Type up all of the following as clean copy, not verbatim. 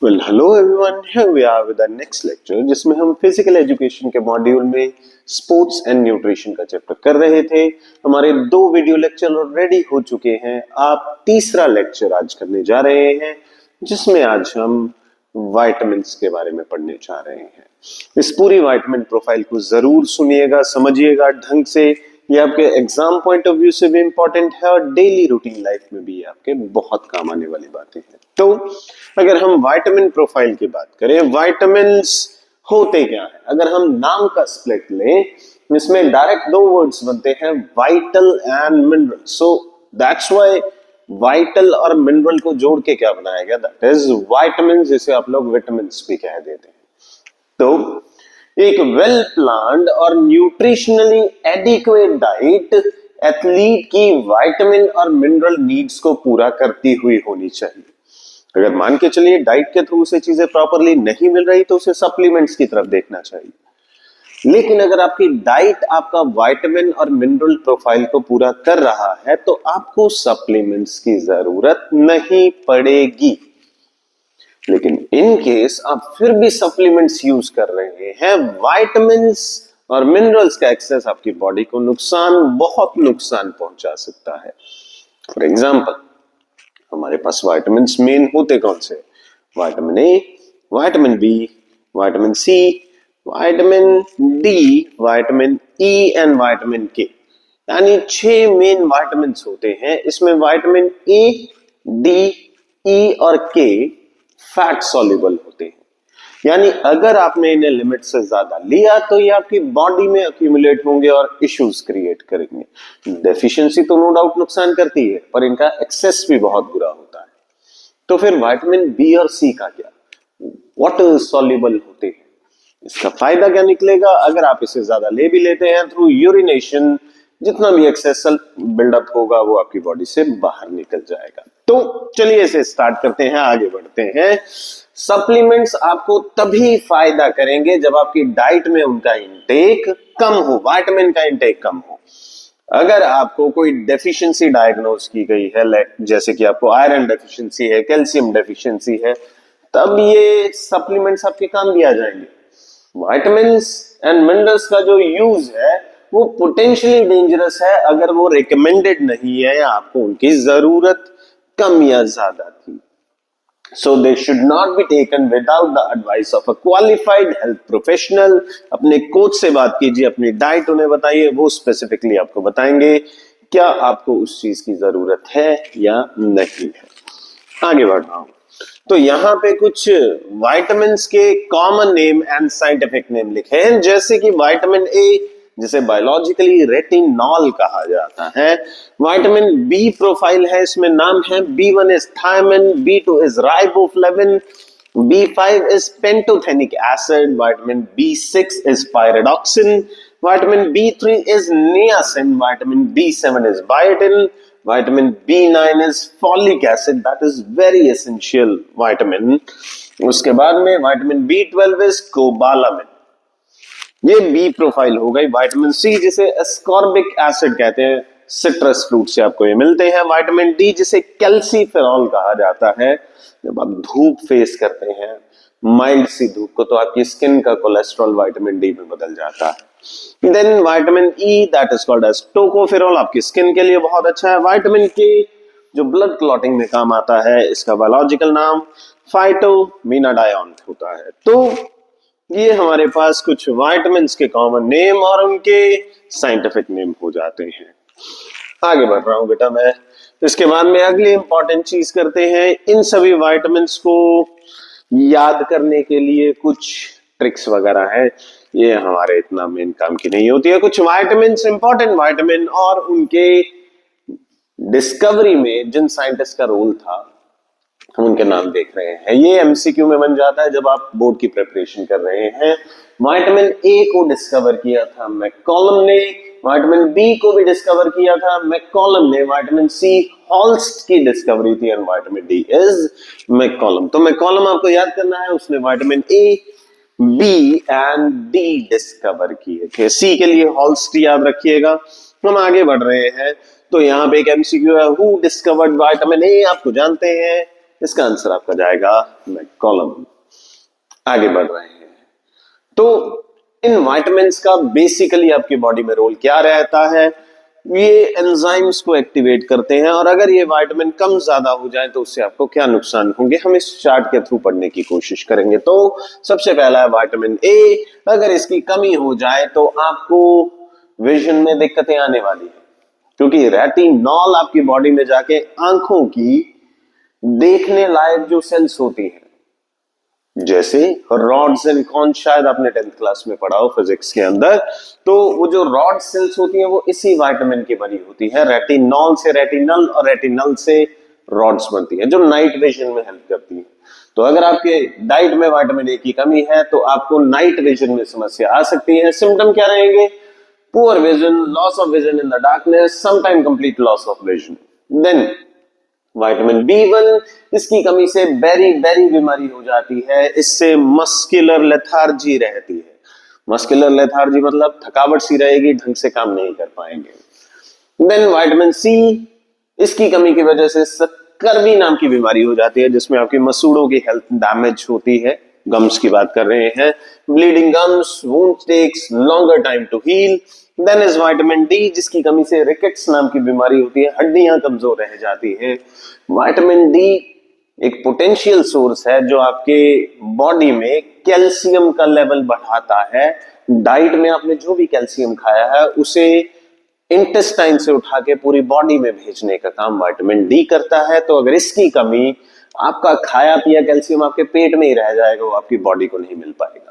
Well, hello everyone. Here we are with our next lecture, जिसमें हम physical education के module में sports and nutrition का chapter कर रहे थे। हमारे 2 वीडियो लेक्चर ऑलरेडी हो चुके हैं। आप तीसरा लेक्चर आज करने जा रहे हैं, जिसमें आज हम विटामिन्स के बारे में पढ़ने जा रहे हैं। इस पूरी विटामिन प्रोफाइल को जरूर सुनिएगा, समझिएगा ढंग से। ये आपके एग्जाम पॉइंट ऑफ व्यू से भी इंपॉर्टेंट है और डेली रूटीन लाइफ में भी आपके बहुत काम आने वाली बातें हैं। तो अगर हम विटामिन प्रोफाइल की बात करें, विटामिन्स होते क्या है? अगर हम नाम का स्प्लिट लें, इसमें डायरेक्ट 2 वर्ड्स बनते हैं, vital and mineral. So that's why vital और मिनरल को जोड़ के क्या बनाया गया, दैट इज विटामिन्स, जिसे आप लोग विटामिन्स भी कह देते हैं। तो एक वेल प्लान्ड और न्यूट्रिशनली एडिक्वेट डाइट एथलीट की विटामिन और मिनरल नीड्स को पूरा करती हुई होनी चाहिए। अगर मान के चलिए डाइट के थ्रू उसे चीजें प्रॉपरली नहीं मिल रही तो उसे सप्लीमेंट्स की तरफ देखना चाहिए। लेकिन अगर आपकी डाइट आपका विटामिन और मिनरल प्रोफाइल को पूरा कर रहा है तो आपको सप्लीमेंट्स की जरूरत नहीं पड़ेगी। लेकिन इन केस आप फिर भी सप्लीमेंट्स यूज कर रहे हैं, विटामिन्स और मिनरल्स का एक्सेस आपकी बॉडी को बहुत नुकसान पहुंचा सकता है। फॉर एग्जांपल, हमारे पास विटामिन्स मेन होते कौन से? Vitamin A, vitamin B, vitamin C, vitamin D, vitamin E and vitamin K, यानी 6 मेन विटामिन्स होते हैं। इसमें विटामिन ए, डी, ई और के फैट सॉल्युबल होते हैं, यानी अगर आपने इन्हें लिमिट से ज्यादा लिया तो ये आपकी बॉडी में अक्यूमुलेट होंगे और इश्यूज क्रिएट करेंगे। डेफिशिएंसी तो नो डाउट नुकसान करती है, पर इनका एक्सेस भी बहुत बुरा होता है। तो फिर विटामिन बी और सी का क्या? वाटर सॉल्युबल होते हैं। इसका फायदा क्या निकलेगा? अगर आप इसे ज्यादा ले भी लेते हैं थ्रू यूरिनेशन, जितना भी एक्सेस बिल्डअप होगा वो आपकी बॉडी से बाहर निकल जाएगा। तो चलिए इसे स्टार्ट करते हैं, आगे बढ़ते हैं। सप्लीमेंट्स आपको तभी फायदा करेंगे जब आपकी डाइट में उनका इंटेक कम हो, विटामिन का इंटेक कम हो। अगर आपको कोई डेफिशिएंसी डायग्नोज की गई है, जैसे कि आपको आयरन डेफिशिएंसी है, कैल्शियम डेफिशिएंसी है, तब ये सप्लीमेंट्स आपके काम भी आ जाएंगे। विटामिन्स एंड मिनरल्स का जो यूज है वो पोटेंशियली डेंजरस है अगर वो रिकमेंडेड नहीं है या आपको उनकी जरूरत कम या ज्यादा थी। So they should not be taken without the advice of a qualified health professional। अपने कोच से बात कीजिए, अपनी डाइट उन्हें बताइए, वो स्पेसिफिकली आपको बताएंगे क्या आपको उस चीज की जरूरत है या नहीं है। आगे बढ़ रहा हूं, तो यहाँ पे कुछ विटामिन्स के common name and scientific name लिखे हैं, जैसे कि विटामिन ए, जिसे बायोलॉजिकली रेटिनॉल कहा जाता है। विटामिन बी प्रोफाइल है, इसमें नाम है B1 is thiamine, B2 is riboflavin, B5 is pantothenic acid, vitamin B6 is pyridoxine, vitamin B3 is niacin, vitamin B7 is biotin, vitamin B9 is folic acid, that is very essential vitamin. उसके बाद में vitamin B12 is cobalamin. ये B profile हो गई। Vitamin C, जिसे ascorbic acid कहते हैं, citrus fruit से आपको ये मिलते हैं। विटामिन डी, जिसे कैल्सीफेरॉल कहा जाता है, जब आप धूप फेस करते हैं, माइल्ड सी धूप को, तो आपकी स्किन का कोलेस्ट्रॉल विटामिन डी में बदल जाता है। Then vitamin E, that is called as tocopherol, आपकी स्किन के लिए बहुत अच्छा है। विटामिन के, जो ब्लड क्लॉटिंग में काम आता है, इसका बायोलॉजिकल नाम फाइटोमिनाडायोन होता है। तो ये हमारे पास कुछ विटामिन्स के कॉमन नेम और उनके साइंटिफिक नेम हो जाते हैं। आगे बढ़ रहा हूं बेटा मैं। इसके बाद में अगली इंपॉर्टेंट चीज करते हैं, इन सभी विटामिन्स को याद करने के लिए कुछ ट्रिक्स वगैरह है। ये हमारे इतना मेन काम की नहीं होती है। कुछ विटामिन्स, इंपॉर्टेंट विटामिन और उनके डिस्कवरी में जिन साइंटिस्ट का रोल था, हम उनके नाम देख रहे हैं। ये एमसीक्यू में बन जाता है जब आप बोर्ड की प्रिपरेशन कर रहे हैं। विटामिन ए को डिस्कवर किया था मैककॉलम ने, विटामिन बी को भी डिस्कवर किया था मैककॉलम ने, विटामिन सी हॉल्स्ट की डिस्कवरी थी, and vitamin D is McCollum. तो मैककॉलम आपको याद करना है, उसने vitamin A, B and D discover किए थे। सी के लिए हॉल्स्ट याद रखिएगा। हम आगे बढ़ रहे हैं, तो यहाँ पे एक एमसीक्यू है, हु डिस्कवर्ड विटामिन ए, आपको जानते हैं, इसका आंसर आपका जाएगा मैक्कोलम। आगे बढ़ रहे हैं, तो इन विटामिन्स का बेसिकली आपकी बॉडी में रोल क्या रहता है? ये एंजाइम्स को एक्टिवेट करते हैं, और अगर ये विटामिन कम ज्यादा हो जाए तो उससे आपको क्या नुकसान होंगे, हम इस चार्ट के थ्रू पढ़ने की कोशिश करेंगे। तो सबसे पहला है विटामिन ए। अगर इसकी कमी हो जाए तो आपको विजन में दिक्कतें आने वाली है, क्योंकि रेटिनॉल आपकी बॉडी में जाके आंखों की देखने लायक जो सेल्स होती हैं, जैसे रॉड्स एंड कॉन, शायद आपने 10th क्लास में पढ़ा हो फिजिक्स के अंदर, तो वो जो रॉड सेल्स होती हैं वो इसी विटामिन की बनी होती है। रेटिनॉल से रेटिनल और रेटिनल से रॉड्स बनती है जो नाइट विजन में हेल्प करती है। तो अगर आपके डाइट में विटामिन ए की कमी है तो आपको नाइट विजन में समस्या आ सकती है। सिम्टम क्या रहेंगे? Poor vision, loss of vision in the darkness, sometime complete loss of vision. Then vitamin B one, इसकी कमी से बेरी बेरी बीमारी हो जाती है। इससे मस्कुलर लेथार्जी रहती है। मस्कुलर लेथार्जी मतलब थकावट सी रहेगी, ढंग से काम नहीं कर पाएंगे। देन विटामिन सी, इसकी कमी की वजह से स्कर्वी नाम की बीमारी हो जाती है, जिसमें आपकी मसूड़ों की हेल्थ डैमेज होती है। गम्स की बात कर रहे हैं, bleeding gums, wound takes longer time to heal. Then is vitamin D, जिसकी कमी से रिकेट्स नाम की बीमारी होती है, हड्डियां कमजोर रह जाती हैं। विटामिन डी एक पोटेंशियल सोर्स है जो आपके बॉडी में कैल्शियम का लेवल बढ़ाता है। डाइट में आपने जो भी कैल्शियम खाया है उसे इंटेस्टाइन से उठा के पूरी बॉडी में भेजने का काम विटामिन डी करता है। तो अगर इसकी कमी, आपका खाया पिया कैल्शियम आपके पेट में ही रह जाएगा, वो आपकी बॉडी को नहीं मिल पाएगा।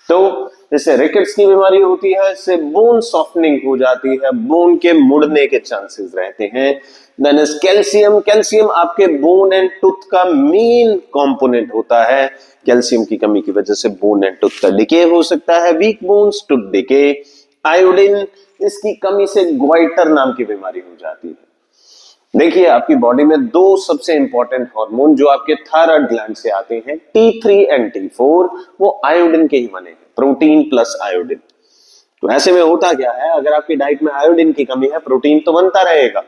तो जैसे रिकेट्स की बीमारी होती है, इससे बोन सॉफ्टनिंग हो जाती है, बोन के मुड़ने के चांसेस रहते हैं। देन इज कैल्शियम, कैल्शियम आपके बोन एंड टूथ का मेन कंपोनेंट होता है। कैल्शियम की कमी की वजह से बोन एंड टूथ का डिके हो सकता है, weak bones, tooth decay. Iodine, इसकी कमी से ग्वाइटर नाम की बीमारी हो जाती है। देखिए, आपकी बॉडी में दो सबसे इंपॉर्टेंट हार्मोन जो आपके थायराइड ग्लैंड से आते हैं, T3 एंड T4, वो आयोडीन के ही बने हैं, प्रोटीन प्लस आयोडीन। तो ऐसे में होता क्या है, अगर आपकी डाइट में आयोडीन की कमी है, प्रोटीन तो बनता रहेगा,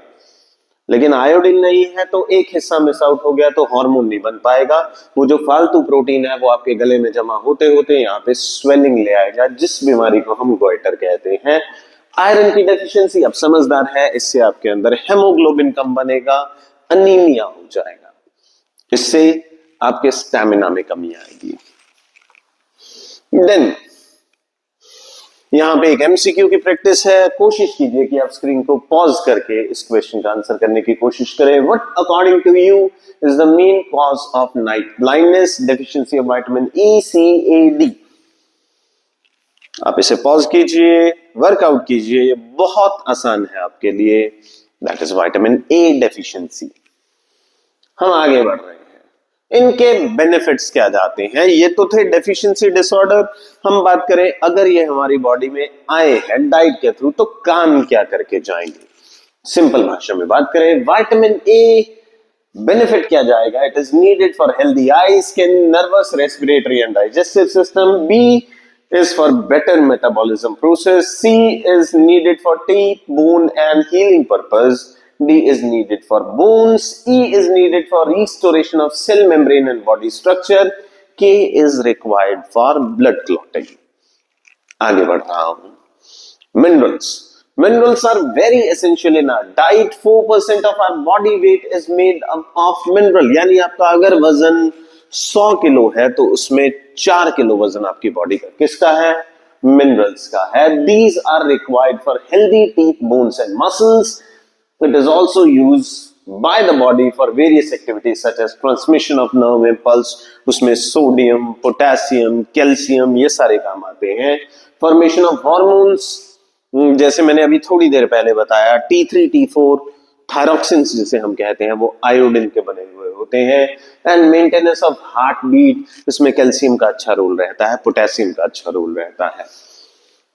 लेकिन आयोडीन नहीं है तो एक हिस्सा मिस आउट हो गया तो हार्मोन नहीं बन पाएगा। वो जो फालतू प्रोटीन है वो आपके गले में जमा होते होते यहाँ पे स्वेलिंग ले आएगा, जिस बीमारी को हम गोइटर कहते हैं। आयरन की डेफिशिएंसी, अब समझदार है, इससे आपके अंदर हेमोग्लोबिन कम बनेगा, अनीमिया हो जाएगा, इससे आपके स्टैमिना में कमी आएगी। देन यहां पे एक एमसीक्यू की प्रैक्टिस है। कोशिश कीजिए कि आप स्क्रीन को पॉज करके इस क्वेश्चन का आंसर करने की कोशिश करें। What according to you is the main cause of night blindness, deficiency of vitamin E, C, A, D? आप इसे पॉज कीजिए, वर्कआउट कीजिए, ये बहुत आसान है आपके लिए। That is vitamin A deficiency. हम आगे बढ़ रहे हैं, इनके बेनिफिट्स क्या जाते हैं। ये तो थे डेफिशिएंसी डिसऑर्डर। हम बात करें, अगर ये हमारी बॉडी में आए हैं डाइट के थ्रू तो काम क्या करके जाएंगे। सिंपल भाषा में बात करें, विटामिन ए बेनिफिट क्या जाएगा? It is needed for healthy eye, skin, nervous, respiratory and digestive system. B is for better metabolism process. C is needed for teeth, bone and healing purpose. D is needed for bones. E is needed for restoration of cell membrane and body structure. K is required for blood clotting. आगे बढ़ रहा हूं। Minerals. Minerals are very essential in our diet. 4% of our body weight is made up of mineral. यानी आपका अगर वजन 100 kilo है तो उसमें 4 किलो वजन आपकी बॉडी का किसका है? मिनरल्स का है। These are required for healthy teeth, bones and muscles. It is also used by the body for various activities such as transmission of nerve impulse. उसमें सोडियम, पोटेशियम, कैल्शियम, ये सारे काम आते हैं। फॉर्मेशन ऑफ हॉर्मोन्स, जैसे मैंने अभी थोड़ी देर पहले बताया, T3, T4, थायरोक्सिन्स जिसे हम कहते हैं, वो आयोडीन के बने हुए होते हैं। And maintenance of heartbeat, इसमें कैल्शियम का अच्छा रोल रहता है, पोटेशियम का अच्छा रोल रहता है।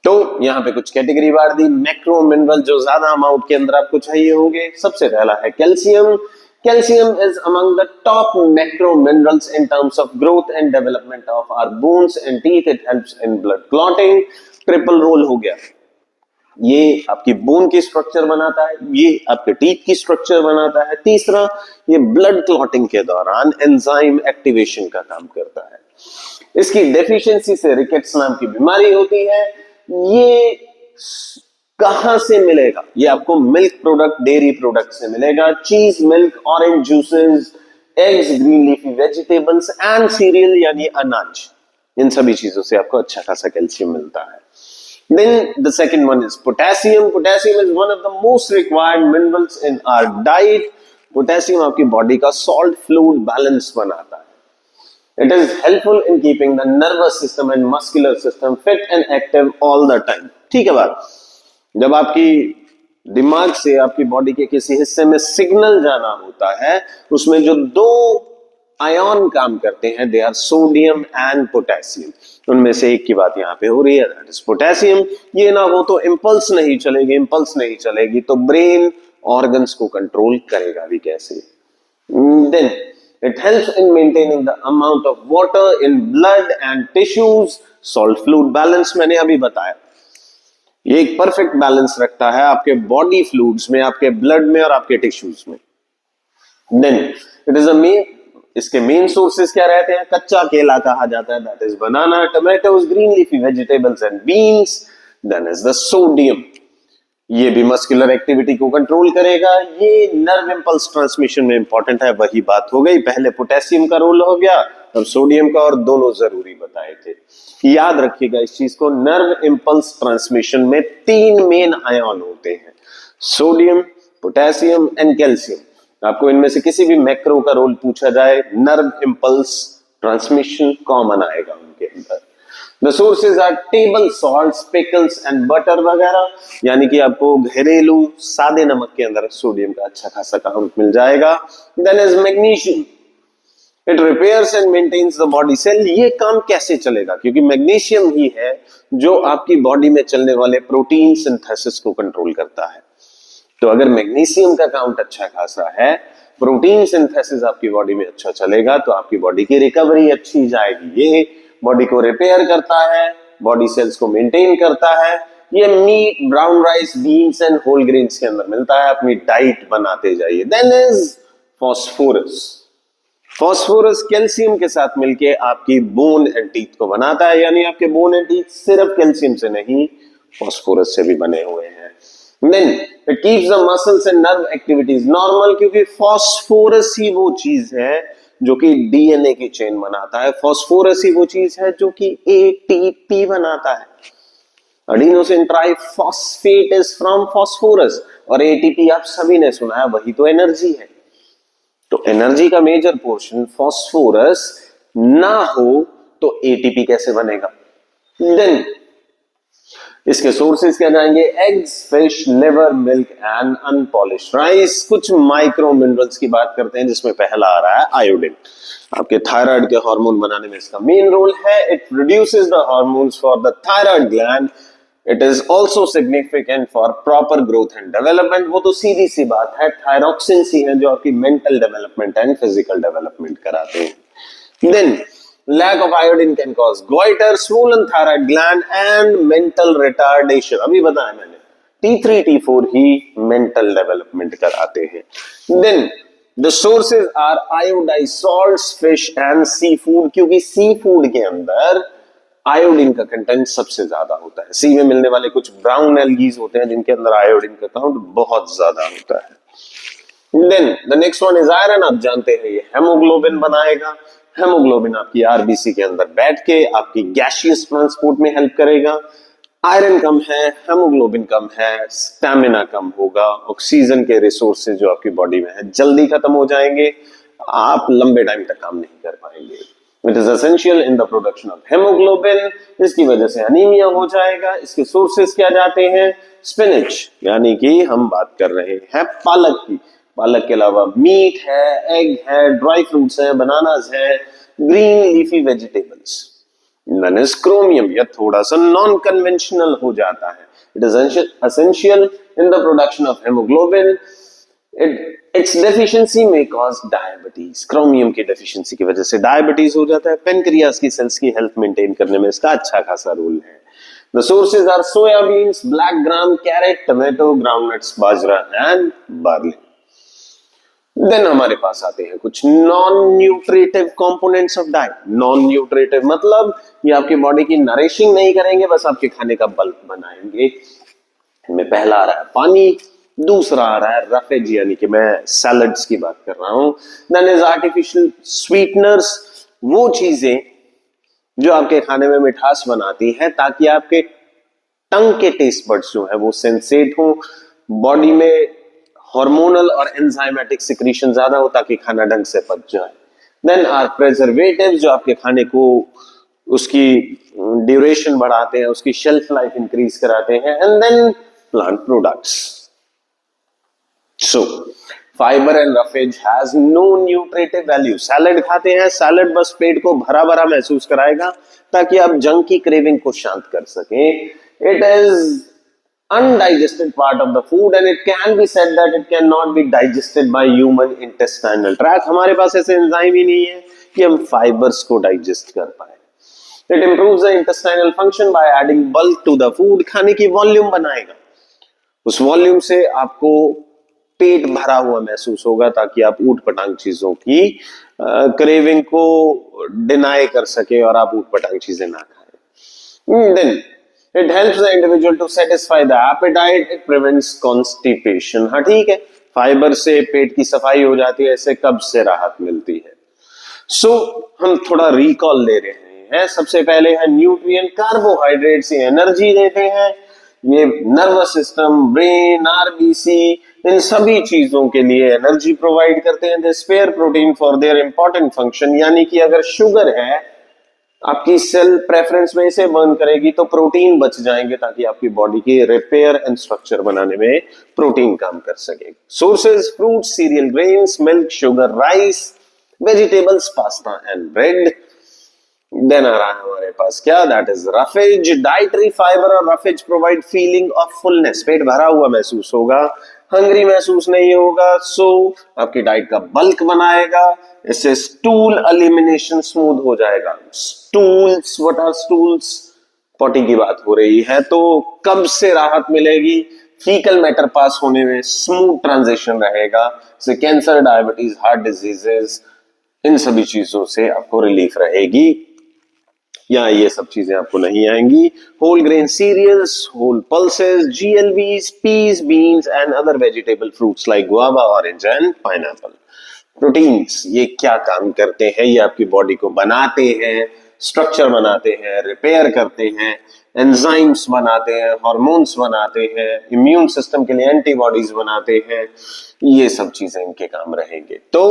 तो यहाँ पे कुछ कैटेगरी बांट दी। मैक्रो मिनरल जो ज्यादा अमाउंट के अंदर आपको चाहिए होंगे, सबसे पहला है calcium. Calcium is among the top macro minerals in terms of growth and development of our bones and teeth. It helps in blood clotting. Triple role हो गया, ये आपकी बोन की स्ट्रक्चर बनाता है, ये आपके टीथ की स्ट्रक्चर बनाता है। तीसरा, ये ब्लड क्लॉटिंग के दौरान एंजाइम एक्टिवेशन का काम करता है। इसकी डेफिशिएंसी से रिकेट्स नाम की बीमारी होती है। ये कहां से मिलेगा? ये आपको मिल्क प्रोडक्ट, डेयरी प्रोडक्ट से मिलेगा। चीज, milk, orange juices, eggs, green leafy vegetables and serial यानी अनाज, इन सभी चीजों से आपको अच्छा खासा कैल्शियम मिलता है। Then the second one is potassium. Potassium is one of the most required minerals in our diet. Potassium आपकी बॉडी का salt fluid balance बनाता है. It is helpful in keeping the nervous system and muscular system fit and active all the time. ठीक है बात? जब आपकी दिमाग से आपकी बॉडी के किसी हिस्से में सिग्नल जाना होता है, उसमें जो दो आयन काम करते हैं, they are sodium and potassium. उनमें से एक की बात यहाँ पे हो रही है, दैट इज पोटेशियम। ये ना हो तो इंपल्स नहीं चलेगी, इंपल्स नहीं चलेगी तो ब्रेन ऑर्गन्स को कंट्रोल करेगा भी कैसे? Then it helps in maintaining the amount of water in blood and tissues. Salt fluid balance मैंने अभी बताया, ये एक परफेक्ट बैलेंस रखता है आपके बॉडी फ्लूइड्स में, आपके ब्लड में और आपके टिश्यूज में। Then it is a main, इसके मेन सोर्सेस क्या रहते हैं? कच्चा केला कहा जाता है, that is banana, tomatoes, green leafy vegetables and beans. Then is the sodium, ये भी मस्कुलर एक्टिविटी को कंट्रोल करेगा, ये नर्व इंपल्स ट्रांसमिशन में इंपॉर्टेंट है। वही बात हो गई, पहले पोटेशियम का रोल हो गया, अब सोडियम का, और दोनों जरूरी बताए थे। याद रखिएगा इस चीज को, नर्व इंपल्स ट्रांसमिशन में तीन मेन आयन होते हैं, सोडियम, पोटेशियम एंड कैल्शियम। आपको इनमें से किसी भी मैक्रो का रोल पूछा जाए, नर्व इंपल्स ट्रांसमिशन कॉमन आएगा उनके अंदर। The sources are table salts, pickles and butter वगैरह, यानी कि आपको घरेलू सादे नमक के अंदर सोडियम का अच्छा खासा काउंट मिल जाएगा। Then is magnesium, it repairs and maintains the body cell. ये काम कैसे चलेगा? क्योंकि मैग्नीशियम ही है जो आपकी बॉडी में चलने वाले प्रोटीन सिंथेसिस को कंट्रोल करता है। तो अगर मैग्नीशियम का काउंट अच्छा खासा है, प्रोटीन सिंथेसिस आपकी बॉडी में अच्छा चलेगा, तो आपकी बॉडी की रिकवरी अच्छी जाएगी। ये बॉडी को रिपेयर करता है, बॉडी सेल्स को मेंटेन करता है। ये meat, brown rice, beans and whole grains के अंदर मिलता है। अपनी डाइट बनाते जाइए। Then is phosphorus. Phosphorus calcium के साथ मिलके आपकी बोन एंड टीथ को बनाता है, यानी आपके बोन एंड टीथ सिर्फ कैल्शियम से नहीं, फॉस्फोरस से भी बने हुए हैं। Then it keeps the muscles and nerve activities normal, क्योंकि फॉस्फोरस ही वो चीज है जो कि डीएनए की चेन बनाता है। फॉस्फोरस ही वो चीज है जो कि एटीपी बनाता है। Adenosine triphosphate is from phosphorus, और एटीपी आप सभी ने सुना है, वही तो एनर्जी है। तो एनर्जी का मेजर पोर्शन फॉस्फोरस ना हो तो एटीपी कैसे बनेगा? देन इसके सोर्सेज क्या जाएंगे? Eggs, fish, liver, milk and unpolished rice. कुछ माइक्रो मिनरल्स की बात करते हैं, जिसमें पहला आ रहा है आयोडीन। आपके थायराइड के हार्मोन बनाने में इसका मेन रोल है। It produces the hormones for the thyroid gland. It is also significant for proper growth and development. वो तो सीधी सी बात है, थायरॉक्सिन्स ही है जो आपकी mental development and physical development कराते हैं। Then lack of iodine can cause goiter, swollen thyroid gland and mental retardation। अभी बताया मैंने, T3 T4 ही mental development कराते हैं। Then the sources are iodized salts, fish and seafood, क्योंकि seafood के अंदर आयोडीन का कंटेंट सबसे ज्यादा होता है। सी में मिलने वाले कुछ ब्राउन एल्गीज होते हैं जिनके अंदर आयोडीन का काउंट बहुत ज्यादा होता है। Then the next one is iron। आप जानते हैं ये हेमोग्लोबिन बनाएगा। हेमोग्लोबिन आपकी आरबीसी के अंदर बैठ के आपकी गैसियस ट्रांसपोर्ट में हेल्प करेगा। आयरन कम है, हेमोग्लोबिन कम है, स्टैमिना कम होगा, ऑक्सीजन के रिसोर्सेज जो आपकी बॉडी में है जल्दी खत्म हो जाएंगे, आप लंबे टाइम तक काम नहीं कर पाएंगे। It is essential in the production of haemoglobin. इसकी वजह से अनीमिया हो जाएगा। इसके सोर्सेज क्या जाते हैं? स्पिनच, यानी कि हम बात कर रहे हैं पालक की। पालक के अलावा मीट है, एग है, ड्राई फ्रूट्स है, बनानास है, green leafy vegetables. Then is chromium, यह थोड़ा सा नॉन कन्वेंशनल हो जाता है। It is essential in the production of haemoglobin. Its deficiency में कॉज डायबिटीज। क्रोमियम की डेफिशिएंसी की वजह से डायबिटीज हो जाता है। पेनक्रियास की सेल्स की हेल्थ मेंटेन करने में इसका अच्छा खासा रोल है। The sources are soybeans, black gram, carrot, tomato, groundnuts, bajra and barley. Then हमारे पास आते हैं कुछ non nutritive components of diet. Non nutritive मतलब ये आपकी बॉडी की नरिशिंग नहीं करेंगे, बस आपके खाने का बल्क बनाएंगे। इनमें पहला आ रहा है पानी, दूसरा आ रहा है रफेज यानी कि मैं सैलड्स की बात कर रहा हूं। देन इज आर्टिफिशियल स्वीटनर्स, वो चीजें जो आपके खाने में मिठास बनाती है ताकि आपके टंग के टेस्ट बड्स जो है वो सेंसेट हो, बॉडी में हार्मोनल और एंजाइमेटिक सिक्रीशन ज्यादा हो ताकि खाना ढंग से पच जाए। देन आर प्रिजर्वेटिव्स जो आपके खाने को उसकी ड्यूरेशन बढ़ाते हैं, उसकी शेल्फ लाइफ इंक्रीज कराते हैं। And then plant products. So fibre and roughage has no nutritive value. Salad खाते हैं, सैलड बस पेट को भरा भरा महसूस कराएगा ताकि आप जंक की क्रेविंग को शांत कर सकें। It is undigested part of the food and it can be said that it cannot be digested by human intestinal tract। हमारे पास ऐसे एंजाइम ही नहीं है कि हम फाइबर्स को डाइजेस्ट कर पाए। It improves the intestinal function by adding bulk to the food। खाने की वॉल्यूम बनाएगा, उस वॉल्यूम से आपको पेट भरा हुआ महसूस होगा ताकि आप ऊट पटांग चीजों की क्रेविंग को डिनाई कर सके और आप ऊट पटांग चीजें ना खाएं। Then It helps the individual to satisfy the appetite. It prevents constipation। हाँ ठीक है, फाइबर से पेट की सफाई हो जाती है, इससे कब्ज से राहत मिलती है। सो हम थोड़ा रिकॉल ले रहे हैं। सबसे पहले है न्यूट्रिएंट। कार्बोहाइड्रेट्स एनर्जी देते हैं, ये नर्वस सिस्टम, ब्रेन, आरबीसी, इन सभी चीजों के लिए एनर्जी प्रोवाइड करते हैं। They spare protein for their important function, यानी कि अगर शुगर है आपकी सेल प्रेफरेंस में इसे बर्न करेगी तो प्रोटीन बच जाएंगे ताकि आपकी बॉडी की रिपेयर एंड स्ट्रक्चर बनाने में प्रोटीन काम कर सके। Sources fruit, cereal, grains, milk, sugar, rice, vegetables, pasta and bread. Then आ रहा है हमारे पास क्या, that is roughage. Dietary fibre और roughage provide feeling of fullness. पेट भरा हुआ महसूस होगा, हंग्री महसूस नहीं होगा। सो आपकी डाइट का बल्क बनाएगा, इससे स्टूल एलिमिनेशन स्मूथ हो जाएगा। Stools, what are stools? Potty की बात हो रही है तो कब्ज से राहत मिलेगी, फीकल मैटर पास होने में स्मूथ ट्रांजिशन रहेगा। जैसे कैंसर, डायबिटीज, हार्ट डिजीजेस, इन सभी चीजों से आपको रिलीफ रहेगी, या ये सब चीजें आपको नहीं आएंगी। Whole grain cereals, whole pulses, GLBs, peas, beans and other vegetable fruits like guava, orange and pineapple. Proteins ये क्या काम करते हैं? ये आपकी बॉडी को बनाते हैं, स्ट्रक्चर बनाते हैं, रिपेयर करते हैं, एंजाइम्स बनाते हैं, हार्मोन्स बनाते हैं, इम्यून सिस्टम के लिए एंटीबॉडीज बनाते हैं, ये सब चीजें इनके काम रहेंगे। तो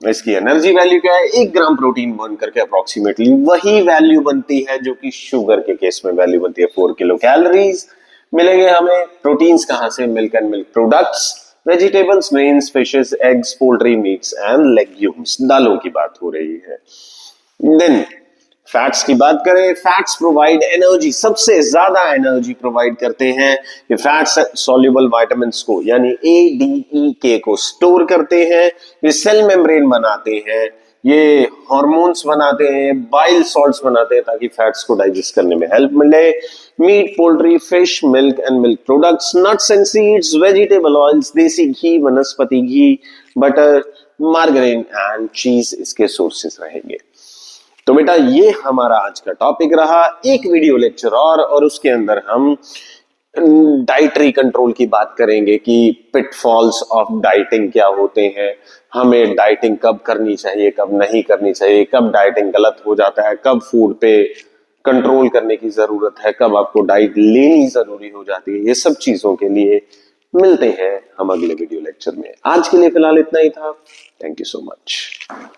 इसकी एनर्जी वैल्यू क्या है? 1 ग्राम प्रोटीन बर्न करके अप्रोक्सीमेटली वही वैल्यू बनती है जो कि शुगर के केस में वैल्यू बनती है, 4 किलो कैलोरीज। मिलेंगे हमें प्रोटीन्स कहां से? Milk and milk products, vegetables, grains, fishes, eggs, poultry, meets and legumes. दालों की बात हो रही है। देन फैट्स की बात करें, फैट्स प्रोवाइड एनर्जी, सबसे ज्यादा एनर्जी प्रोवाइड करते हैं ये फैट्स। सॉल्युबल विटामिन्स को यानी ADEK को स्टोर करते हैं, ये सेल मेम्ब्रेन बनाते हैं, ये हार्मोन्स बनाते हैं, बाइल सॉल्ट्स बनाते हैं ताकि फैट्स को डाइजेस्ट करने में हेल्प मिले। Meat, poultry, fish, milk and milk products, nuts and seeds, vegetable oils, desi ghee, वनस्पति घी, बटर, मार्गरीन एंड चीज इसके सोर्सेस रहेंगे। तो बेटा ये हमारा आज का टॉपिक रहा। एक वीडियो लेक्चर और उसके अंदर हम डाइटरी कंट्रोल की बात करेंगे कि पिटफॉल्स ऑफ डाइटिंग क्या होते हैं, हमें डाइटिंग कब करनी चाहिए, कब नहीं करनी चाहिए, कब डाइटिंग गलत हो जाता है, कब फूड पे कंट्रोल करने की जरूरत है, कब आपको डाइट लेनी जरूरी हो जाती है। ये सब चीजों के लिए मिलते हैं हम अगले वीडियो लेक्चर में। आज के लिए फिलहाल इतना ही था। Thank you so much.